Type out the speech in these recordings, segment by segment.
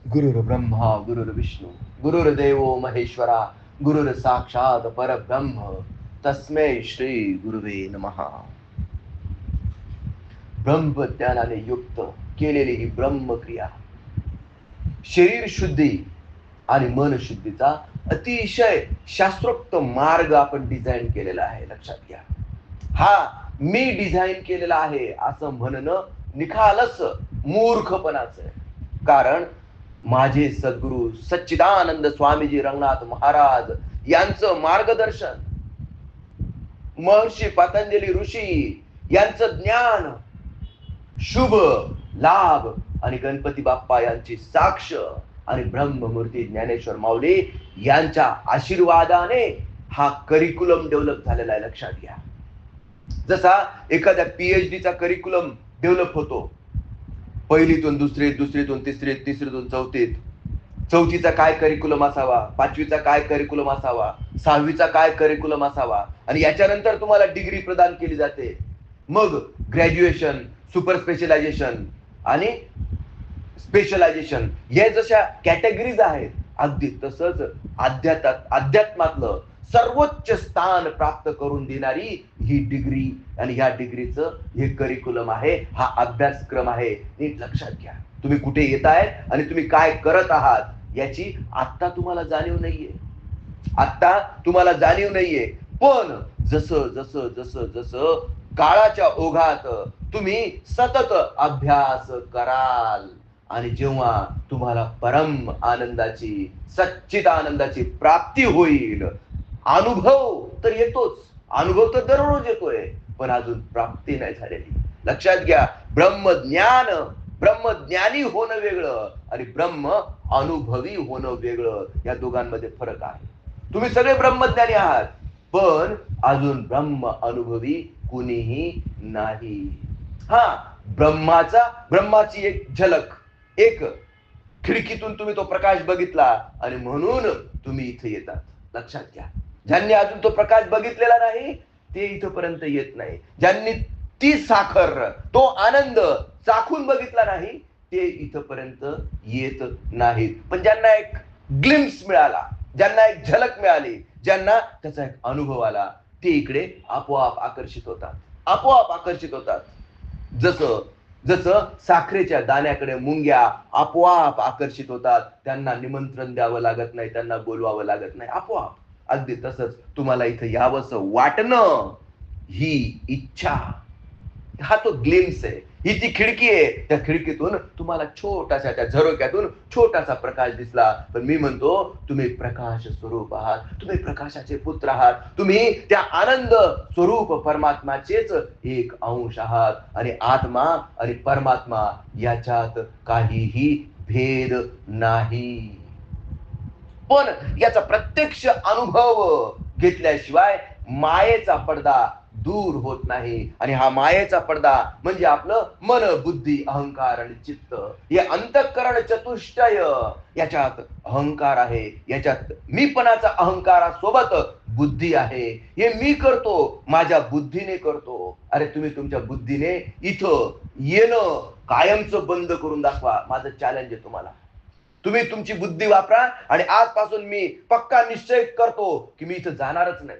गुरुर्ब्रह्मा गुरुर्विष्णू गुरुर्देवो महेश्वरा गुरुर साक्षात परब्रह्म तस्मै श्री गुरुवे नमः. ब्रह्मज्ञानाने युक्त केलेली ही ब्रह्मक्रिया शरीर शुद्धी आणि मन शुद्धीचा अतिशय शास्त्रोक्त मार्ग आपण डिझाईन केलेला आहे. लक्षात घ्या, हा मी डिझाईन केलेला आहे असं म्हणणं निखालस मूर्खपणाचं आहे. कारण माझे सद्गुरु सच्चिदानंद स्वामीजी रंगनाथ महाराज यांचं मार्गदर्शन, महर्षी पतंजली ऋषी यांचं ज्ञान, शुभ लाभ आणि गणपती बाप्पा यांची साक्ष आणि ब्रह्ममूर्ती ज्ञानेश्वर माऊली यांच्या आशीर्वादाने हा करिक्युलम डेव्हलप झालेला आहे. लक्षात घ्या, जसा एखाद्या पीएचडीचा करिक्युलम डेव्हलप होतो, पहिलीतून दुसरीत, दुसरीतून तिसरीत, तिसरीतून चौथीत, चौथीचा काय करिक्युलम असावा, पाचवीचा काय करिक्युलम असावा, सहावीचा काय करिक्युलम असावा, आणि याच्यानंतर तुम्हाला डिग्री प्रदान केली जाते. मग ग्रॅज्युएशन, सुपर स्पेशलायझेशन आणि स्पेशलायझेशन, हे जशा कॅटेगरीज आहेत, अगदी तसंच अध्यात्मातलं सर्वोच्च स्थान प्राप्त करून देणारी ही डिग्री आणि ह्या डिग्रीचं हे करिक्युलम आहे, हा अभ्यासक्रम आहे. नीट लक्षात घ्या, तुम्ही कुठे येत आहेत आणि तुम्ही काय करत आहात याची आत्ता तुम्हाला जाणीव नाहीये. आत्ता तुम्हाला जाणीव नाहीये, पण जसं जसं जसं जसं काळाच्या ओघात तुम्ही सतत अभ्यास कराल आणि जेव्हा तुम्हाला परम आनंदाची, सच्चित आनंदाची प्राप्ती होईल, अनुभव तर येतोच, अनुभव तर दररोज येतोय, पण अजून प्राप्ती नाही झालेली. लक्षात घ्या, ब्रह्मज्ञान, ब्रह्मज्ञानी होणं वेगळं आणि ब्रह्म अनुभवी होणं वेगळं, या दोघांमध्ये फरक आहे. तुम्ही सगळे ब्रह्मज्ञानी आहात, पण अजून ब्रह्म अनुभवी कुणीही नाही. हा ब्रह्माची एक झलक, एक खिडकीतून तुम्ही तो प्रकाश बघितला आणि म्हणून तुम्ही इथे येतात. लक्षात घ्या, ज्यांनी अजून तो प्रकाश बघितलेला नाही ते इथपर्यंत येत नाही. ज्यांनी ती साखर, तो आनंद चाखून बघितला नाही ते इथपर्यंत येत नाहीत. पण ज्यांना एक ग्लिम्स मिळाला, ज्यांना एक झलक मिळाली, ज्यांना त्याचा एक अनुभव आला, ते इकडे आपोआप आकर्षित होतात, आपोआप आकर्षित होतात. जसं जसं साखरेच्या दाण्याकडे मुंग्या आपोआप आकर्षित होतात, त्यांना निमंत्रण द्यावं लागत नाही, त्यांना बोलवावं लागत नाही, आपोआप. अगदी तसंच तुम्हाला इथं यावंसं वाटणं, ही इच्छा, हा तो ग्लिम्स आहे, ही ती खिडकी आहे. त्या खिडकीतून तुम्हाला छोटासा, त्या झरोक्यातून छोटासा प्रकाश दिसला, पण मी म्हणतो तुम्ही प्रकाश स्वरूप आहात, तुम्ही प्रकाशाचे पुत्र आहात, तुम्ही त्या आनंद स्वरूप परमात्माचेच एक अंश आहात आणि आत्मा आणि परमात्मा याच्यात काहीही भेद नाही. पण याचा प्रत्यक्ष अनुभव घेतल्याशिवाय मायेचा पडदा दूर होत नाही. आणि हा मायेचा पडदा म्हणजे आपलं मन, बुद्धी, अहंकार आणि चित्त, हे अंतःकरण चतुष्टय. याच्यात अहंकार आहे, याच्यात मीपणाचा अहंकारासोबत बुद्धी आहे. हे मी करतो, माझ्या बुद्धीने करतो. अरे तुम्ही तुमच्या बुद्धीने इथं येणं कायमचं बंद करून दाखवा. माझं चॅलेंज आहे तुम्हाला. तुम्ही तुमची बुद्धी वापरा आणि आजपासून मी पक्का निश्चय करतो की मी इथं जाणारच नाही.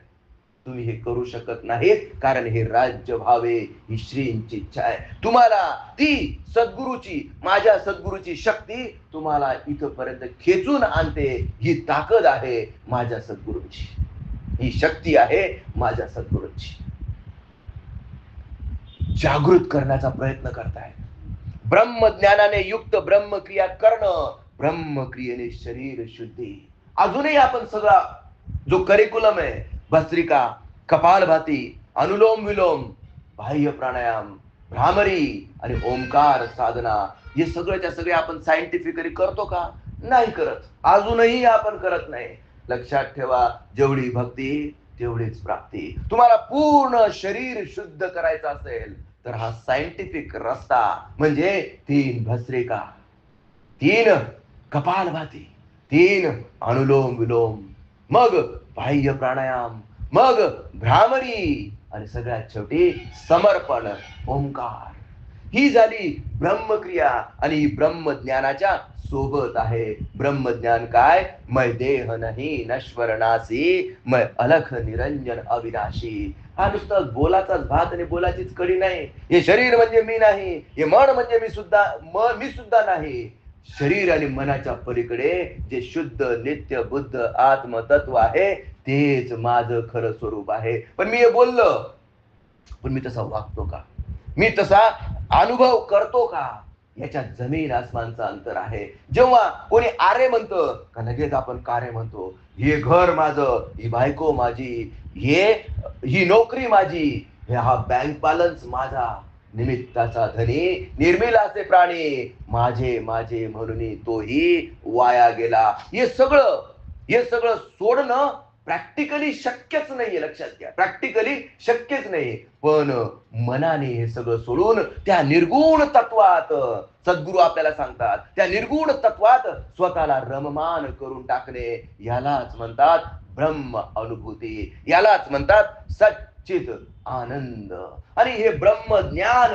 तुम्ही हे करू शकत नाहीत, कारण हे राज्य व्हावे ही श्रींची इच्छा आहे. तुम्हाला ती सद्गुरूची, माझ्या सद्गुरूची शक्ती तुम्हाला इथपर्यंत खेचून आणते. ही ताकद आहे माझ्या सद्गुरूची, ही शक्ती आहे माझ्या सद्गुरूची. जागृत करण्याचा प्रयत्न करताय. ब्रह्मज्ञानाने युक्त ब्रह्मक्रिया करणं, ब्रह्मक्रियेने शरीर शुद्धी. अजूनही आपण सगळा जो करिक्युलम आहे, भस्त्रिका, कपालभाती, अनुलोम विलोम, बाह्य प्राणायाम, भ्रामरी आणि ओंकार साधना, हे सगळ्याच्या सगळे आपण सायंटिफिकली करतो का? नाही करत, अजूनही आपण करत नाही. लक्षात ठेवा, जेवढी भक्ती तेवढीच प्राप्ती. तुम्हाला पूर्ण शरीर शुद्ध करायचं असेल तर हा सायंटिफिक रस्ता म्हणजे 3 भस्त्रिका, 3 कपालभाती, 3 अनुलोम विलोम, मग बाह्य प्राणायाम, मग भ्रामरी आणि सगळ्यात शेवटी समर्पण, ओंकार. ही झाली ब्रह्मक्रिया आणि ही ब्रह्मज्ञानाच्या सोबत आहे. ब्रह्मज्ञान काय? मै देह नाही नश्वर नासी, मै अलख निरंजन अविनाशी. हा नुसतं बोलाचाच भात आणि बोलाचीच कडी नाही. हे शरीर म्हणजे मी नाही, हे मन म्हणजे मी सुद्धा नाही. शरीर आणि मनाच्या पलीकडे जे शुद्ध नित्य बुद्ध आत्मतत्व आहे तेच माझं खरं स्वरूप आहे. पण मी हे बोललो, पण मी तसा वागतो का? मी तसा अनुभव करतो का? याच्यात जमीन आसमानचं अंतर आहे. जेव्हा कोणी आरे म्हणतं का लगेच आपण कारे म्हणतो. हे घर माझं, ही बायको माझी, ही नोकरी माझी, हा बँक बॅलन्स माझा, निमित्ताचा धनी निर्मिलाचे प्राणी, माझे माझे म्हणून तोही वाया गेला. हे सगळं सोडणं प्रॅक्टिकली शक्यच नाहीये. लक्षात घ्या, प्रॅक्टिकली शक्यच नाही. पण मनाने हे सगळं सोडून त्या निर्गुण तत्वात, सद्गुरू आपल्याला सांगतात, त्या निर्गुण तत्वात स्वतःला रममान करून टाकणे, यालाच म्हणतात ब्रह्म अनुभूती, यालाच म्हणतात सच्चित आनंद. आणि हे ब्रह्म ज्ञान,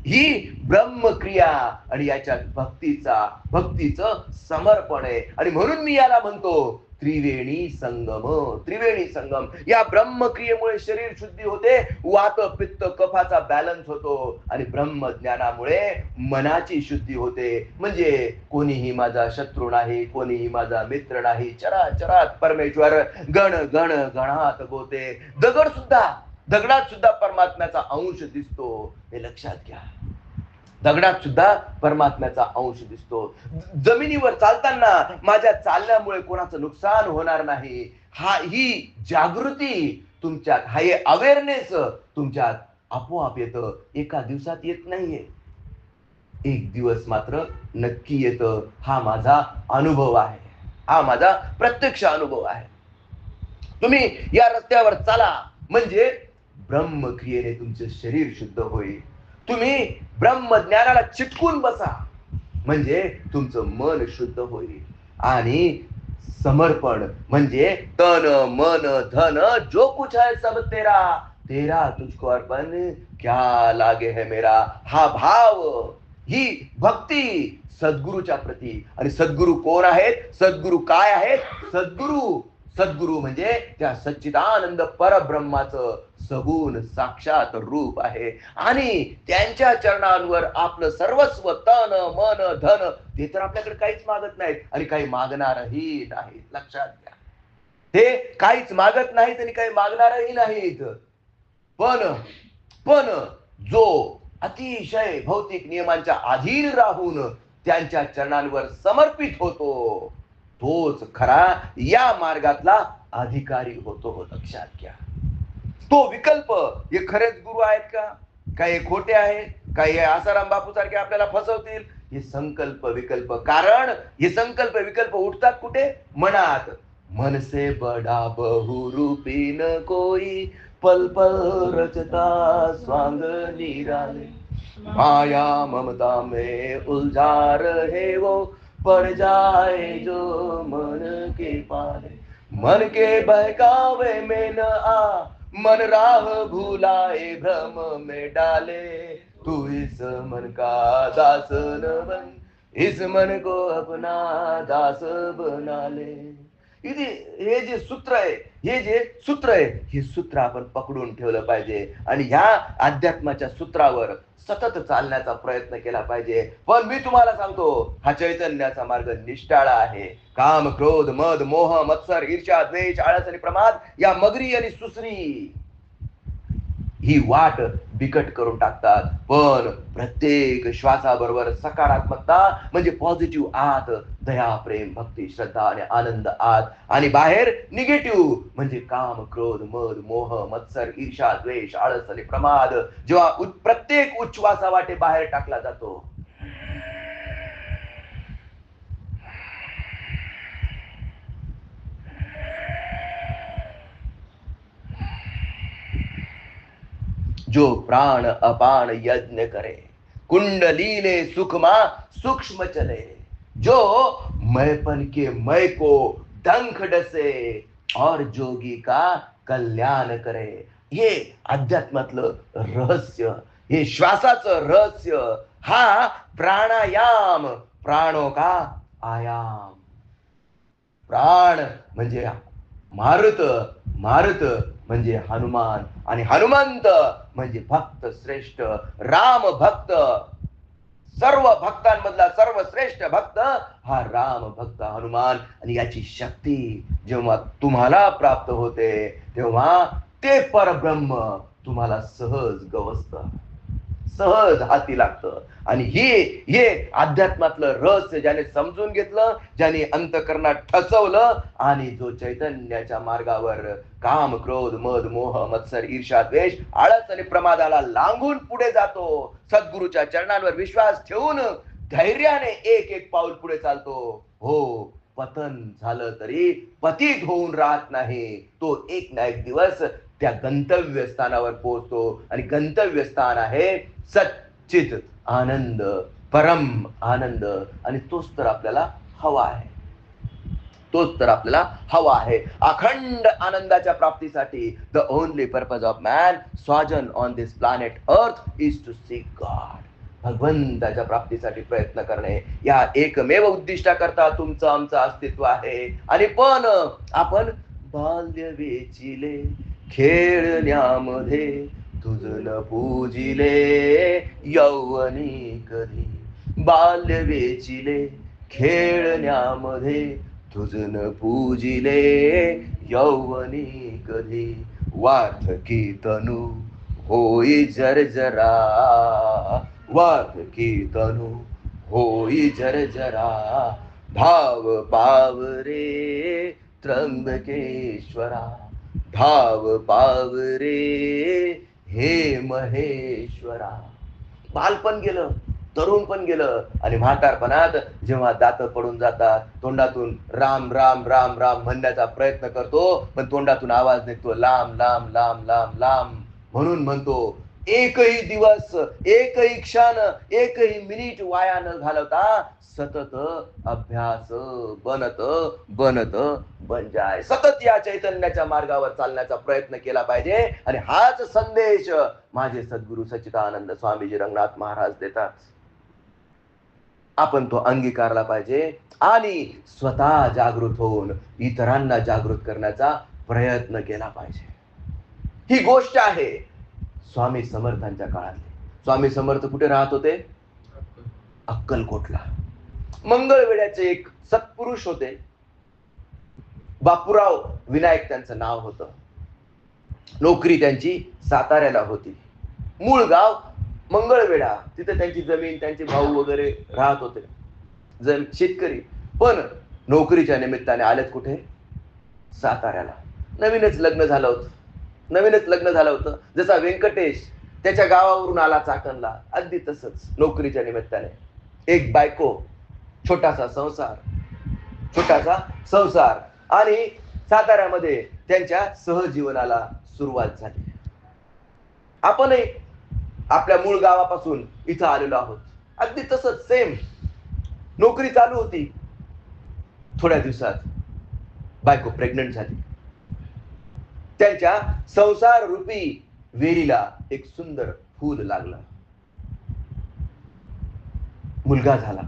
ही ब्रह्मक्रिया, आणि याच्यात भक्तीचं समर्पण आहे. आणि म्हणून मी याला म्हणतो त्रिवेणी संगम. या ब्रह्मक्रियेमुळे शरीर शुद्धी होते, वात पित्त कफाचा बॅलन्स होतो, आणि ब्रह्मज्ञानामुळे मनाची शुद्धी होते. म्हणजे कोणीही माझा शत्रू नाही, कोणीही माझा मित्र नाही. चराचरात परमेश्वर गण गण गणात गोते. दगडात सुद्धा परमात्म्याचा अंश दिसतो, हे लक्षात घ्या. दगडात सुद्धा परमात्म्याचा अंश दिसतो. जमिनीवर चालताना माझ्या चालण्यामुळे कोणाचं नुकसान होणार नाही, ही जागृती तुमच्यात, हा हे अवेअरनेस तुमच्यात आपोआप येतं. एका दिवसात येत नाहीये, एक दिवस मात्र नक्की येतं. हा माझा अनुभव आहे, हा माझा प्रत्यक्ष अनुभव आहे. तुम्ही या रस्त्यावर चला म्हणजे ब्रह्मक्रियेने तुमचे शरीर शुद्ध होईल. तुम्ही ब्रह्मज्ञानाला चिटकून बसा म्हणजे तुमचं मन शुद्ध होईल. आणि समर्पण म्हणजे तन मन धन जो कुछ है सब तेरा, तेरा तुझको अर्पण क्या लागे है मेरा. हा भाव, ही भक्ती सद्गुरूच्या प्रती. आणि सद्गुरू कोण आहेत? सद्गुरू काय आहेत? सद्गुरू म्हणजे त्या सच्चिदानंद परब्रह्माचं सगुण साक्षात रूप आहे. आणि त्यांच्या चरणांवर आपलं सर्वस्व तन मन धन, ते तर आपल्याकडे काहीच मागत नाहीत आणि काही मागणारही नाहीत. लक्षात घ्या, ते काहीच मागत नाहीत आणि काही मागणारही नाहीत. पण जो अतिशय भौतिक नियमांच्या अधीन राहून त्यांच्या चरणांवर समर्पित होतो, तोच खरा या मार्गातला अधिकारी होतो. लक्षात घ्या. तो विकल्प, हे खरेच गुरु आहेत का? काही खोटे आहेत? काही आसाराम बापू सारखे आपल्याला फसवतील? हे संकल्प विकल्प. कारण हे संकल्प विकल्प उठतात कुठे? मनात. मन से बडा बहुरूपी न कोई, पल पल रचता स्वांग निराले, माया ममता में उलझा रहे वो, पड़ जाए जो मन के पाले. मन के बहकावे में न आ, मन राह भुलाए भ्रम में डाले, तू इस मन का दास न बन, इस मन को अपना दास बना ले. हे जे सूत्र आहे, हे सूत्र आपण पकडून ठेवलं पाहिजे आणि ह्या अध्यात्माच्या सूत्रावर सतत चालण्याचा प्रयत्न केला पाहिजे. पण मी तुम्हाला सांगतो, हा चैतन्याचा मार्ग निष्ठाळा आहे. काम क्रोध मद मोह मत्सर ईर्ष्या द्वेष आळस आणि प्रमाद या मगरी आणि सुसरी ही वाट बिकट करून टाकतात. पण प्रत्येक श्वासाबरोबर सकारात्मकता म्हणजे पॉझिटिव्ह आत, दया प्रेम भक्ती श्रद्धा आणि आनंद आत, आणि बाहेर निगेटिव्ह म्हणजे काम क्रोध मद मोह मत्सर ईर्ष्या द्वेष आळस आणि प्रमाद. जेव्हा प्रत्येक उच्छ्वासा वाटे बाहेर टाकला जातो, जो प्राण अपान यज्ञ करे, कुंडलीने सुखमा सूक्ष्म चले, जो मैपन के मय को डंक डसे और जोगी का कल्याण करे. हे अध्यात्मातलं रहस्य, हे श्वासाचं रहस्य. हा प्राणायाम प्राणो का आयाम. प्राण म्हणजे मारुत, मारुत म्हणजे हनुमान, आणि हनुमंत म्हणजे भक्त श्रेष्ठ, राम भक्त. सर्व भक्तांमधला सर्वश्रेष्ठ भक्त हा राम भक्त हनुमान. आणि याची शक्ती जेव्हा तुम्हाला प्राप्त होते तेव्हा ते परब्रह्म तुम्हाला सहज गवसत, सहज हाती लागतं. आणि हे अध्यात्मातलं रहस्य ज्याने समजून घेतलं, ज्याने अंतकरणात ठसवलं, आणि जो चैतन्याच्या मार्गावर काम क्रोध मद मोह मत्सर ईर्ष्या द्वेष आळस आणि प्रमादाला लांघून पुढे जातो, सद्गुरूच्या चरणांवर विश्वास ठेवून धैर्याने एक एक पाऊल पुढे चालतो, हो, पतन झालं तरी पतित होऊन राहत नाही. तो एक ना एक दिवस त्या गंतव्य स्थानावर पोहोचतो. आणि गंतव्य स्थान आहे सच्चित आनंद, परम आनंद. आणि तोच तर आपल्याला हवा आहे, तोच तर आपल्याला हवा आहे. अखंड आनंदाच्या प्राप्तीसाठी the only purpose of man स्वाजन on this planet earth is to seek God. भगवंताच्या प्राप्तीसाठी प्रयत्न करणे, या एकमेव उद्दिष्टाकरता तुमचं आमचं अस्तित्व आहे. आणि पण आपण बाल्य वेचिले खेळण्यामध्ये तुझन पूजिले यौवनी कधी. बाल्य वेचिले खेळण्यामध्ये तुझन पूजिले यौवनी कधी. वार्धकी तनु होई जर्जरा, वार्धकी तनु होई जर्जरा. धाव पावरे त्र्यंबकेश्वरा, धाव पावरे हे महेश्वरा. बालपण गेलं, तरुण पण गेलं, आणि म्हातारपणात जेव्हा दात पडून जातात, तोंडातून राम राम राम राम म्हणण्याचा प्रयत्न करतो, पण तोंडातून आवाज निघतो लांब लांब लांब लांब लांब. म्हणून म्हणतो, एकही दिवस, एकही क्षण, एकही मिनिट वाया न घालवता सतत अभ्यास बनत बनत बन जाय. सतत या चैतन्याच्या मार्गावर चालण्याचा प्रयत्न केला पाहिजे. आणि हाच संदेश माझे सद्गुरू सच्चिदानंद स्वामीजी रंगनाथ महाराज देतात. आपण तो अंगीकारला पाहिजे आणि स्वतः जागृत होऊन इतरांना जागृत करण्याचा प्रयत्न केला पाहिजे. ही गोष्ट आहे स्वामी समर्थांच्या काळातली. स्वामी समर्थ कुठे राहत होते? अक्कलकोटला. मंगळवेढ्याचे एक सत्पुरुष होते, बापूराव विनायक त्यांचं नाव होतं. नोकरी त्यांची साताऱ्याला होती. मूळ गाव मंगळवेढा. तिथे त्यांची जमीन, त्यांचे भाऊ वगैरे राहत होते, शेतकरी. पण नोकरीच्या निमित्ताने आलेत कुठे? साताऱ्याला. नवीनच लग्न झालं होतं, नवीनच लग्न झालं होतं. जसा व्यंकटेश त्याच्या गावावरून आला चाकणला, अगदी तसंच नोकरीच्या निमित्ताने एक बायको, छोटासा संसार, छोटासा संसार. आणि साताऱ्यामध्ये त्यांच्या सहजीवनाला सुरुवात झाली. आपणही आपल्या मूळ गावापासून इथं आलेलो आहोत, अगदी तसंच सेम. नोकरी चालू होती. थोड्या दिवसात बायको प्रेग्नंट झाली. त्यांच्या संसार रूपी वेलीला एक सुंदर फूल लागलं. मुलगा झाला.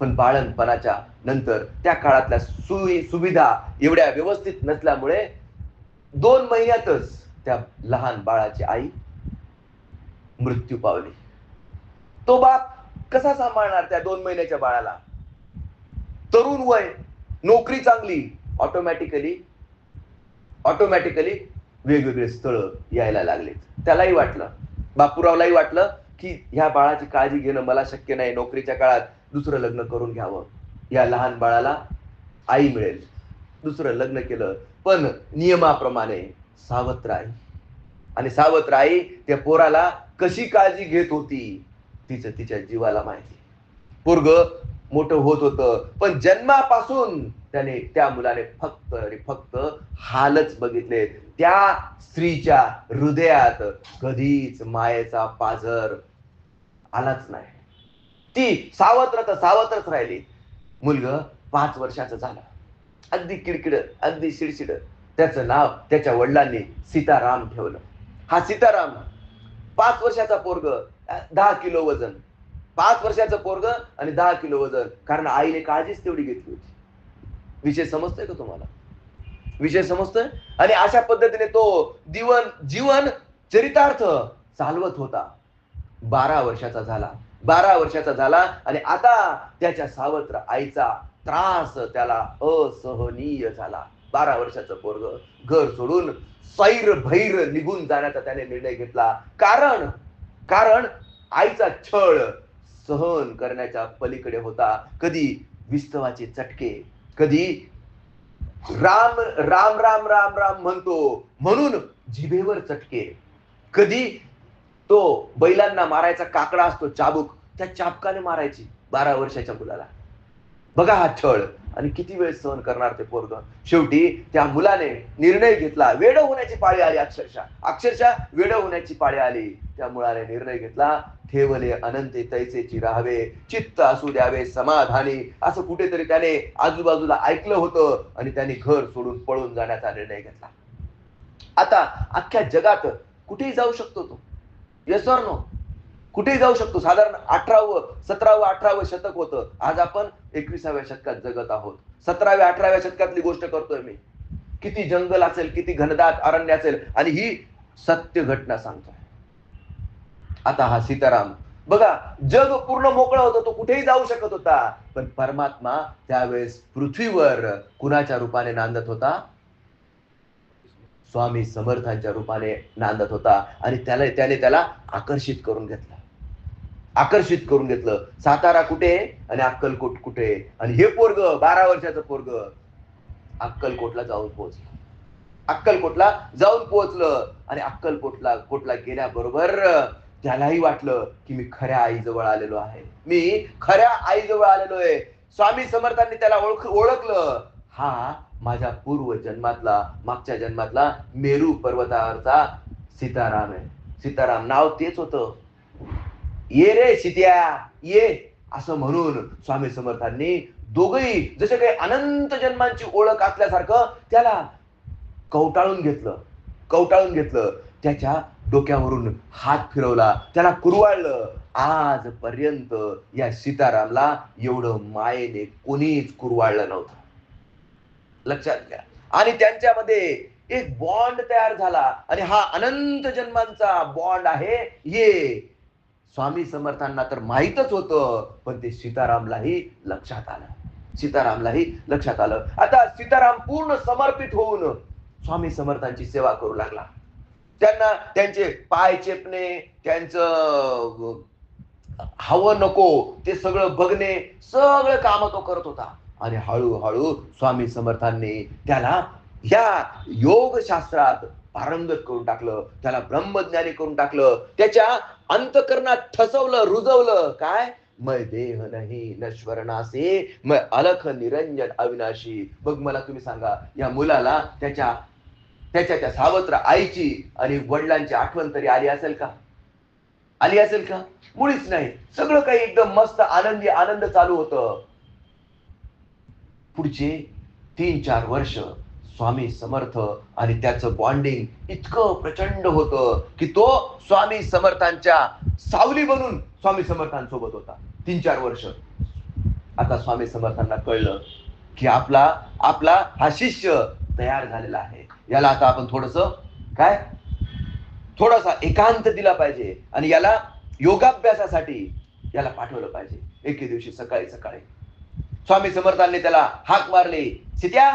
पण बाळणपणाच्या नंतर त्या काळातल्या सुविधा एवढ्या व्यवस्थित नसल्यामुळे 2 महिन्यातच त्या लहान बाळाची आई मृत्यू पावली. तो बाप कसा सांभाळणार त्या 2 महिन्याच्या बाळाला? तरुण वय, नोकरी चांगली, ऑटोमॅटिकली वेगवेगळे स्थळ यायला लागले. त्यालाही वाटलं, बापूरावलाही वाटलं की ह्या बाळाची काळजी घेणं मला शक्य नाही, नोकरीच्या काळात दुसरं लग्न करून घ्यावं, या लहान बाळाला आई मिळेल. दुसरं लग्न केलं. पण नियमाप्रमाणे सावत्र आई, आणि सावत्र आई त्या पोराला कशी काळजी घेत होती तिचं तिच्या जीवाला माहिती. पोरग मोठं होत होतं, पण जन्मापासून त्याने, त्या मुलाने फक्त आणि फक्त हालच बघितले. त्या स्त्रीच्या हृदयात कधीच मायेचा पाझर आलाच नाही. ती सावत्र तर सावत्रच राहिली. मुलगा 5 वर्षाचं झालं, अगदी किडकिड, अगदी शिडशिड. त्याचं नाव त्याच्या वडिलांनी सीताराम ठेवलं. हा सीताराम 5 वर्षाचा पोरग, 10 किलो वजन, 5 वर्षाचं पोरग आणि 10 किलो वजन, कारण आईने काळजीच तेवढी घेतली होती. विषय समजतोय का तुम्हाला? विषय समजतोय? आणि अशा पद्धतीने तो जीवन चरितार्थ चालवत होता. 12 वर्षाचा झाला. 12 वर्षाचा झाला आणि आता त्याच्या सावत्र आईचा त्रास त्याला असहनीय झाला. 12 वर्षाचं पोरग घर सोडून सैर भैर निघून जाण्याचा त्याने निर्णय घेतला. कारण आईचा छळ सहन करण्याच्या पलीकडे होता. कधी विस्तवाचे चटके, कधी राम राम राम राम राम म्हणतो म्हणून जिभेवर चटके, कधी तो बैलांना मारायचा काकडा असतो चाबूक, त्या चाबकाने मारायची 12 वर्षाच्या मुलाला. बघा हा छळ. आणि किती वेळ सहन करणार ते पोरग. शेवटी त्या मुलाने निर्णय घेतला. वेड होण्याची पाळी आली, अक्षरशः वेड होण्याची पाळी आली. त्या मुलाने निर्णय घेतला, ठेवले अनंते तैसेची राहावे, चित्त असू द्यावे समाधानी, असं कुठेतरी त्याने आजूबाजूला ऐकलं होतं आणि त्याने घर सोडून पळून जाण्याचा निर्णय घेतला. आता अख्ख्या जगात कुठेही जाऊ शकतो तो. Yes or no? कुठेही जाऊ शकतो. साधारण 18वं 17वं 18वं शतक होतं. आज आपण 21व्या शतकात जगत आहोत. 17व्या 18व्या शतकातली गोष्ट करतोय मी. किती जंगल असेल, किती घनदाट अरण्य असेल, आणि ही सत्य घटना सांगतोय. आता हा सीताराम बघा, जग पूर्ण मोकळं होतं, तो कुठेही जाऊ शकत होता. पण परमात्मा त्यावेळेस पृथ्वीवर कुणाच्या रूपाने नांदत होता? स्वामी समर्थांच्या रूपाने नांदत होता. आणि त्याने त्याला आकर्षित करून घेतलं. सातारा कुठे आणि अक्कलकोट कुठे? आणि हे पोरग 12 वर्षाचं पोरग अक्कलकोटला जाऊन पोहोचलं. आणि अक्कलकोटला गेल्याबरोबर त्यालाही वाटलं की मी खऱ्या आईजवळ आलेलो आहे. स्वामी समर्थांनी त्याला ओळखलं. हा माझ्या पूर्व जन्मातला, मागच्या जन्मातला मेरू पर्वतावरचा सीताराम आहे. सीताराम नाव तेच होतं. ये रे सीत्या ये, असं म्हणून स्वामी समर्थांनी दोघही जसे काही अनंत जन्मांची ओळख असल्यासारखं त्याला कवटाळून घेतलं. त्याच्या डोक्यावरून हात फिरवला, त्याला कुरवाळलं. आजपर्यंत या सीतारामला एवढं मायेने कोणीच कुरवाळलं नव्हतं. लक्षात घ्या. आणि त्यांच्यामध्ये एक बॉन्ड तयार झाला. आणि हा अनंत जन्मांचा बॉन्ड आहे. हे स्वामी समर्थांना तर माहीतच होतं, पण ते सीतारामलाही लक्षात आलं. आता सीताराम पूर्ण समर्पित होऊन स्वामी समर्थांची सेवा करू लागला. त्यांना त्यांचे पाय चेपणे, त्यांचं हवं नको ते सगळं बघणे, सगळं काम तो करत होता. आणि हळूहळू स्वामी समर्थांनी त्याला या योग शास्त्रात पारंगत करून टाकलं. त्याला ब्रह्मज्ञानी करून टाकलं. त्याच्या अंतकरणात ठसवलं, रुजवलं. काय? मैं देह नाही नश्वर नासे, मैं अलख निरंजन अविनाशी. बघ, मला तुम्ही सांगा, या मुलाला त्याच्या त्या सावत्र आईची आणि वडिलांची आठवण तरी आली असेल का? मुळीच नाही. सगळं काही एकदम मस्त आनंद चालू होतं. पुढचे 3-4 वर्ष स्वामी समर्थ आणि त्याचं बॉन्डिंग इतकं प्रचंड होतं की तो स्वामी समर्थांच्या सावली बनून स्वामी समर्थांसोबत होता 3-4 वर्ष. आता स्वामी समर्थांना कळलं की आपला हा शिष्य तयार झालेला आहे. याला आता आपण थोडासा एकांत दिला पाहिजे आणि याला योगाभ्यासासाठी याला पाठवलं पाहिजे. एके दिवशी सकाळी स्वामी समर्थांनी त्याला हाक मारली. सीत्या.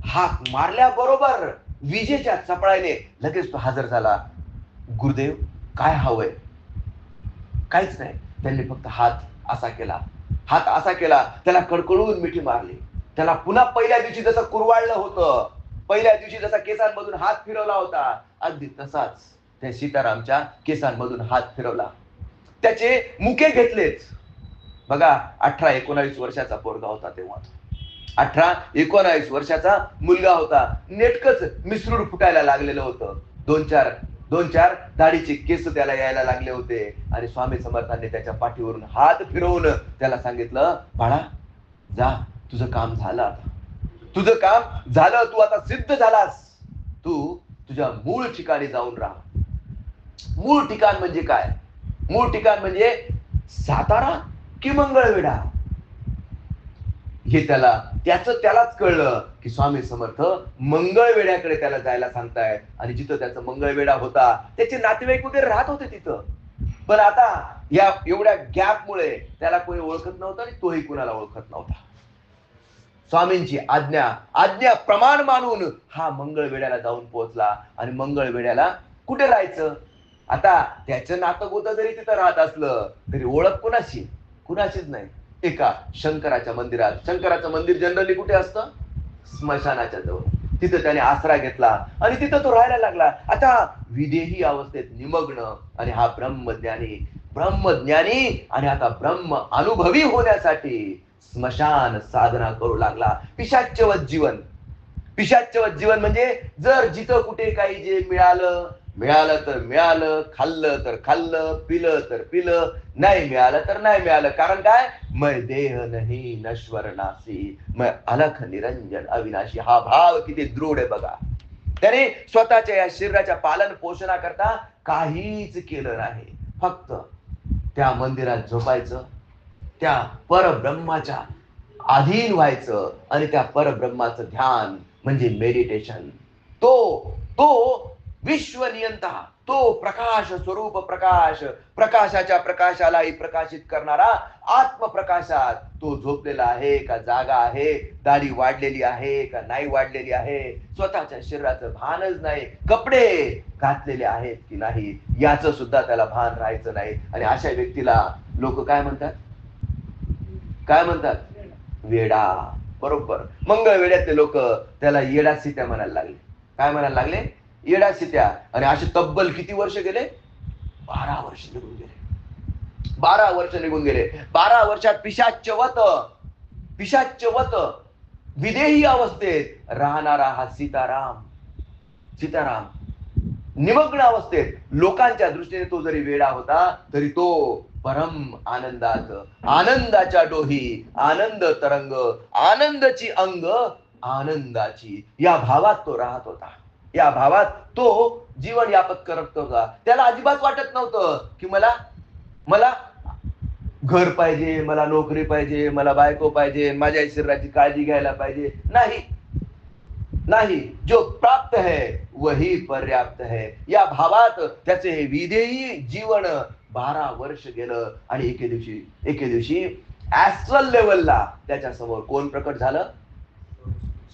हाक मारल्याबरोबर विजेच्या चपळाने लगेच तो हजर झाला. गुरुदेव, काय हवंय? काहीच नाही. त्यांनी फक्त हात असा केला. त्याला कडकडून मिठी मारली. त्याला पुन्हा पहिल्या दिवशी जसं कुरवाळलं होतं, पहिल्या दिवशी जसा केसांमधून हात फिरवला होता, अगदी तसाच त्या सीतारामच्या केसांमधून हात फिरवला. त्याचे मुके घेतलेच. बघा, 18-19 वर्षाचा पोरगा होता तेव्हा. 18-19 वर्षाचा मुलगा होता. नेटकच मिसरूड फुटायला लागलेलं होतं. 2-4 दाढीचे केस त्याला यायला लागले होते. आणि स्वामी समर्थांनी त्याच्या पाठीवरून हात फिरवून त्याला सांगितलं, बाळा, जा, तुझं काम झालं. तू आता सिद्ध झालास. तू तुझ्या मूळ ठिकाणी जाऊन राहा. मूळ ठिकाण म्हणजे काय? मूळ ठिकाण म्हणजे सातारा की मंगळवेढा? हे त्यालाच कळलं की स्वामी समर्थ मंगळवेढ्याकडे त्याला जायला सांगतायत. आणि जिथं त्याचा मंगळवेढा होता त्याचे नातेवाईक वगैरे राहत होते तिथं. पण आता या एवढ्या गॅपमुळे त्याला कोणी ओळखत नव्हतं आणि तोही कुणाला ओळखत नव्हता. स्वामींची आज्ञा प्रमाण मानून हा मंगळवेढ्याला जाऊन पोहोचला. आणि मंगळवेढ्याला कुठे राहायचं? आता त्याचं नातं गोतं जरी तिथं राहत असलं तरी ओळख कुणाशीच नाही. एका शंकराच्या मंदिरात. शंकराचं मंदिर जनरली कुठे असतं? स्मशानाच्या जवळ. तिथं त्याने आसरा घेतला आणि तिथं तो राहायला लागला. आता विदेही अवस्थेत निमग्न. आणि हा ब्रह्मज्ञानी आणि आता ब्रह्म अनुभवी होण्यासाठी स्मशान साधना करू लागला. पिशाच्यवत जीवन म्हणजे जर जिथं कुठे काही जे मिळालं तर मिळालं, खाल्लं तर खाल्लं, पिलं तर पिलं, नाही मिळालं तर नाही मिळालं. कारण काय? मैं देह नाही नश्वर नासी, मैं अलख निरंजन अविनाशी. हा भाव किती दृढ आहे बघा. त्याने स्वतःच्या या शरीराच्या पालन पोषणाकरता काहीच केलं नाही. फक्त त्या मंदिरात झोपायचं, त्या परब्रह्माच्या अधीन व्हायचं आणि त्या परब्रह्माचं ध्यान म्हणजे मेडिटेशन. तो विश्वनियंता, तो प्रकाश स्वरूप प्रकाशाच्या प्रकाशालाही प्रकाशित करणारा आत्मप्रकाशात तो झोपलेला आहे का जागा आहे? दाढी वाढलेली आहे का नाही वाढलेली आहे? स्वतःच्या शरीराचं भानच नाही. कपडे घातलेले आहेत की नाही याचं सुद्धा त्याला भान राहायचं नाही. आणि अशा व्यक्तीला लोक काय म्हणतात? वेडा. बरोबर. मंगळवेढ्यातले लोक त्याला येडा सित्या म्हणायला लागले. काय म्हणायला लागले? येडा सित्या. आणि असे तब्बल किती वर्ष गेले? 12 वर्ष निघून गेले. 12 वर्ष निघून गेले. 12 वर्षात पिशाच्यवत विदेही अवस्थेत राहणारा हा सीताराम निमग्न अवस्थेत लोकांच्या दृष्टीने तो जरी वेडा होता तरी तो परम आनंदाच्या डोही, आनंद तरंग, आनंदाची अंग, आनंदाची या भावात तो राहत होता. या भावात तो जीवन यापत करत होता. त्याला अजिबात वाटत नव्हतं की मला घर पाहिजे, मला नोकरी पाहिजे, मला बायको पाहिजे, माझ्या शरीराची काळजी घ्यायला पाहिजे. नाही, जो प्राप्त है वही पर्याप्त है. या भावात त्याचे हे विधेयी जीवन 12 वर्ष गेलं. आणि एके दिवशी ऍस्ट्रल लेवलला त्याच्या समोर कोण प्रकट झालं?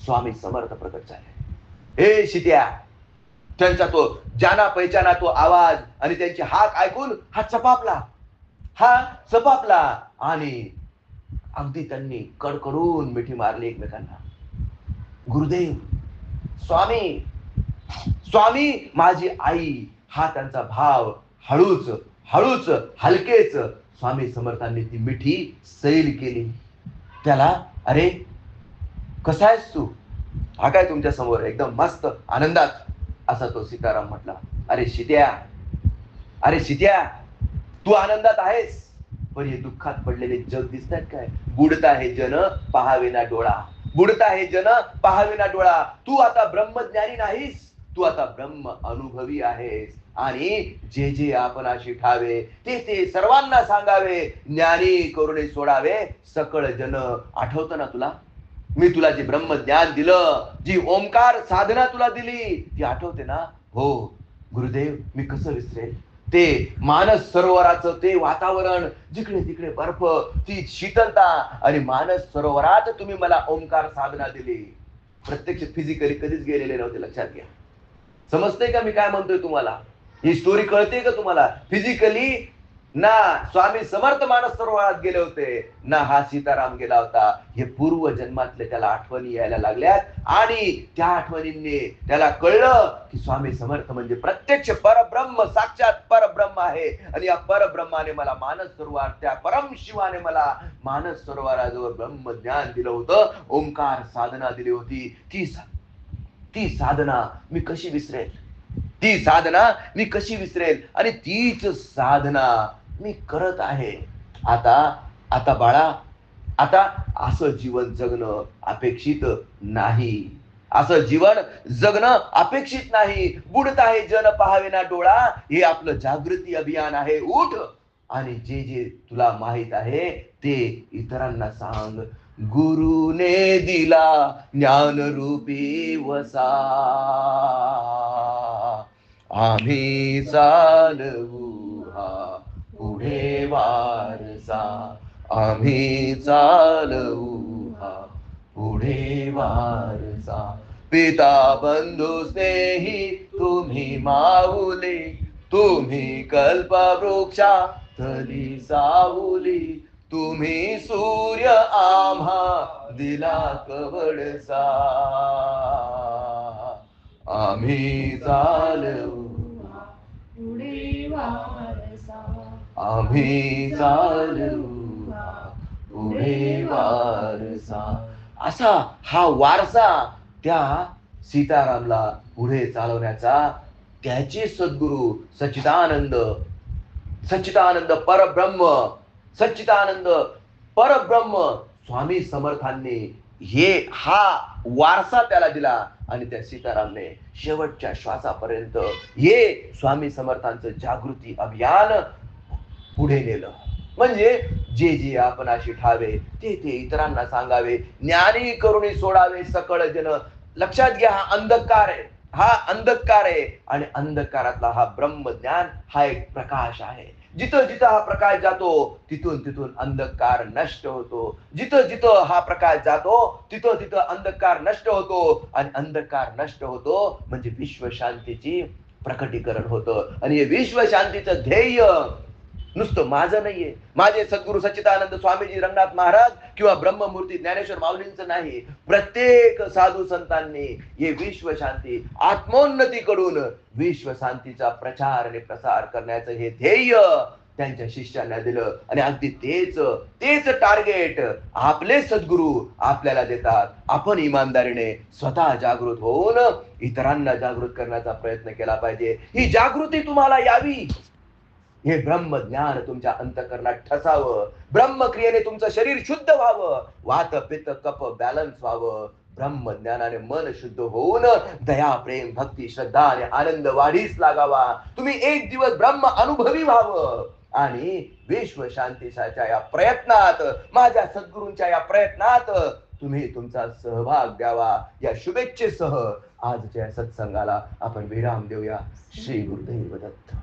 स्वामी समर्थ प्रकट झाले. हे शिट्या. त्यांचा तो जाना पहिचाना तो आवाज आणि त्यांची हाक ऐकून हा चपापला आणि अगदी त्यांनी कडकडून मिठी मारली एकमेकांना. गुरुदेव, स्वामी माझी आई. हा त्यांचा भाव हळूच हलकेच स्वामी समर्थांनी ती मिठी सैल केली. त्याला, अरे कसा आहेस तू? हा काय तुमच्या समोर एकदम मस्त आनंदात, असा तो सीताराम म्हटला. अरे शित्या, तू आनंदात आहेस, पण हे दुःखात पडलेले जग दिसतात काय? बुडता हे जन पहावेना डोळा. तू आता ब्रह्मज्ञानी नाहीस, तू आता ब्रह्म अनुभवी आहेस. आणि जे आपणाशी ठावे ते सर्वांना सांगावे. ज्ञानी करुणे सोडावे सकळ जन. आठवतं ना तुला? मी तुला जे ब्रह्मज्ञान दिलं, जी ओंकार साधना तुला दिली, ती आठवते ना? हो गुरुदेव, मी कसं विसरेल? ते मानस सरोवराचं ते वातावरण, जिकडे तिकडे बर्फ, ती शीतलता. आणि मानस सरोवरात तुम्ही मला ओंकार साधना दिली. प्रत्यक्ष फिजिकली कधीच गेलेले नव्हते. लक्षात घ्या. समजतंय का मी काय म्हणतोय तुम्हाला? ही स्टोरी कळते का तुम्हाला? फिजिकली ना स्वामी समर्थ मानस सरोवरात गेले होते, ना हा सीताराम गेला होता. हे पूर्व जन्मातले त्याला आठवणी यायला लागल्यात. आणि त्या आठवणींनी त्याला कळलं की स्वामी समर्थ म्हणजे प्रत्यक्ष परब्रह्म, साक्षात परब्रह्म आहे. आणि या परब्रह्माने मला मानस सरोवर, त्या परम शिवाने मला मानस सरोवराजवळ ब्रह्म ज्ञान दिलं होतं, ओंकार साधना दिली होती. ती साधना मी कशी विसरेल? आणि तीच साधना मी करत आहे. आता बाळा, आता असं जीवन जगणं अपेक्षित नाही. बुडत आहे जन पहावेना डोळा. हे आपलं जागृती अभियान आहे. उठ आणि जे जे तुला माहित आहे ते इतरांना सांग. गुरुने दिला ज्ञानरूपी वसा, आम्ही चालवू हा पुढे वारसा, आम्ही चालवू हा पुढे वारसा. पिता बंधू स्नेही तुम्ही माऊली, तुम्ही कल्पवृक्षा तली सावली, तुम्ही सूर्य आम्हा दिला कवडसा, आम्ही चालवू पुढे वारसा, आम्ही चालवू पुढे वारसा. असा हा वारसा त्या सीतारामला पुढे चालवण्याचा त्याचे सद्गुरु सच्चिदानंद, सच्चिदानंद परब्रह्म, सच्चिदानंद परब्रह्म स्वामी समर्थांनी हा वारसा त्याला दिला. आणि त्या सीतारामने शेवटच्या श्वासापर्यंत हे स्वामी समर्थांचं जागृती अभियान पुढे नेलं. म्हणजे जे जे आपण अशी ठावे ते ते इतरांना सांगावे, ज्ञानी करुणी सोडावे सकळ जन. लक्षात घ्या, हा अंधकार आहे, हा अंधकार आहे. आणि अंधकारातला हा ब्रह्मज्ञान हा एक प्रकाश आहे. जिथं जिथं हा प्रकाश जातो तिथून तिथून अंधकार नष्ट होतो. जिथं जिथं हा प्रकाश जातो तिथं तिथं अंधकार नष्ट होतो. आणि अंधकार नष्ट होतो म्हणजे विश्वशांतीची प्रकटीकरण होतं. आणि हे विश्वशांतीचं ध्येय नुसतं माझं नाहीये, माझे सद्गुरु सच्चिदानंद स्वामीजी रंगनाथ महाराज किंवा ब्रह्ममूर्ती ज्ञानेश्वर माऊलींचं नाही. प्रत्येक साधू संतांनी हे विश्वशांती, आत्मोन्नती कडून विश्वशांतीचा प्रचार आणि प्रसार करण्याचं हे ध्येय त्यांच्या शिष्यांना दिलं. आणि अगदी तेच टार्गेट आपले सद्गुरु आपल्याला देतात. आपण इमानदारीने स्वतः जागृत होऊन इतरांना जागृत करण्याचा प्रयत्न केला पाहिजे. ही जागृती तुम्हाला यावी, हे ब्रह्मज्ञान तुमच्या अंतःकरणात ठसावं, ब्रह्मक्रियेने तुमचं शरीर शुद्ध व्हावं, वात पित्त कफ बॅलन्स व्हावं, ब्रह्मज्ञानाने मन शुद्ध होऊन दया प्रेम भक्ती श्रद्धा आणि आनंद वाढीस लागावा. तुम्ही एक दिवस ब्रह्म अनुभवी व्हावं. आणि विश्व शांतीच्या या प्रयत्नात, माझ्या सद्गुरूंच्या या प्रयत्नात तुम्ही तुमचा सहभाग द्यावा. या शुभेच्छेसह आजच्या सत्संगाला आपण विराम देऊया. श्री गुरुदेव दत्त.